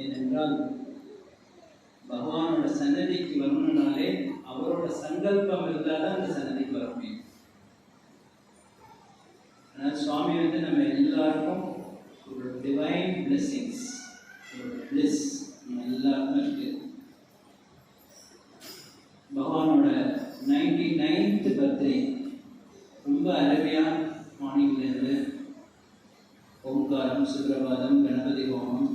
ஏனென்றால் பகவானோட சன்னதிக்கு வரணும்னாலே அவரோட சங்கல்பம் இருந்தால் தான் அந்த சன்னதிக்கு வர முடியும். ஆனால் சுவாமி வந்து நம்ம எல்லாருக்கும் ஒரு டிவைன் பிளெஸிங்ஸ், ஒரு பிளெஸ் நம்ம எல்லாருக்கும் இருக்கு. பகவானோட 99th பர்த்டே ரொம்ப அருமையாக மார்னிங்லேருந்து ஓம்காரம், சுப்ரபாதம், கணபதி ஹோமம்,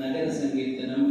நகர சங்கீர்த்தனம்,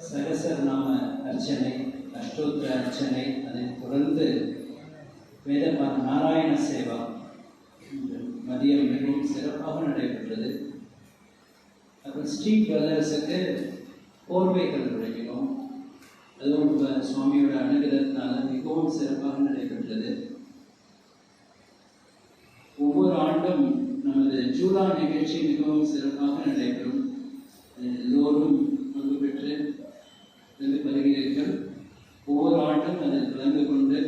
சகசரநாம அர்ச்சனை, அஷ்டோத்திர அர்ச்சனை, அதைத் தொடர்ந்து வேதபாத நாராயண சேவா மதியம் மிகவும் சிறப்பாக நடைபெற்றது. அப்புறம் ஸ்ட்ரீட் வெல்லர்ஸுக்கு போர்வைகள் வழங்கினோம். அதுவும் சுவாமியோட அனுகிரகத்தினால மிகவும் சிறப்பாக நடைபெற்றது. ஒவ்வொரு ஆண்டும் நமது ஜூலா நிகழ்ச்சி மிகவும் சிறப்பாக நடைபெறும். எல்லோரும் பங்கு பெற்று வருகிறீர்கள். ஒவ்வொரு ஆண்டும் அதில் கலந்து கொண்டு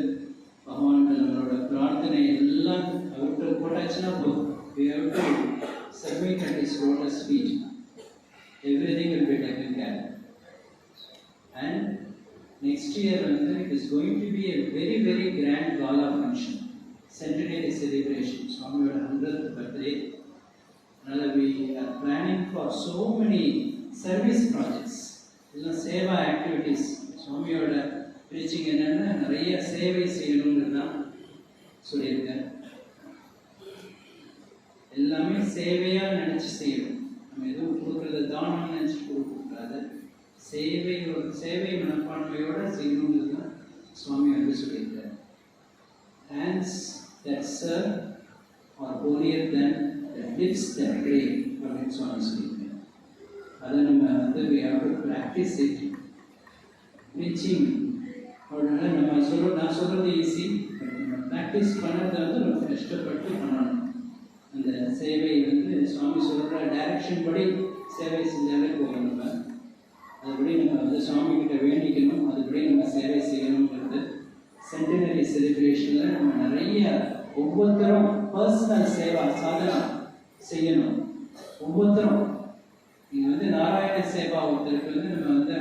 பகவான் நம்மளோட பிரார்த்தனை எல்லாம் அவர்கிட்ட போட்டாச்சுன்னா போதும். We have to submit at his lotus feet. Everything will be taken care. And next year it is going to be a very, very grand gala function. Centenary celebration, Swami's 100th birthday. Now we are planning for so many service projects, seva activities. Swami's preaching என்னன்னா நிறைய சேவை செய்யணும்னு தான் சொல்லியிருக்கேன். எல்லாமே சேவையா நினைச்சு செய்யணும். நம்ம எதுவும் கொடுக்கறத தானம் நினைச்சு கொடுக்கக்கூடாது. சேவை மனப்பான்மையோட செய்யணும்னு தான் சுவாமி வந்து சொல்லியிருக்காரு. Hands that serve are holier than the lips that pray அப்படின்னு சுவாமி சொல்லியிருக்காரு. அதை நம்ம வந்து we have to practice it. Preaching அதனால நான் சொல்றது ஈஸி, ப்ராக்டிஸ் பண்ணுறதை வந்து ரொம்ப கஷ்டப்பட்டு பண்ணணும். அந்த சேவை வந்து சுவாமி சொல்கிற டைரக்ஷன் படி சேவை செஞ்சாலே போகணும். நம்ம அதுபடி நம்ம வந்து சுவாமி கிட்ட வேண்டிக்கணும், அதுபடி நம்ம சேவை செய்யணுங்கிறது. சென்டினரி செலிப்ரேஷனில் நம்ம நிறைய ஒவ்வொருத்தரும் பர்சனல் சேவா சாதனா செய்யணும். ஒவ்வொருத்தரும் நீங்கள் வந்து நாராயண சேவா ஒருத்தருக்கு வந்து நம்ம வந்து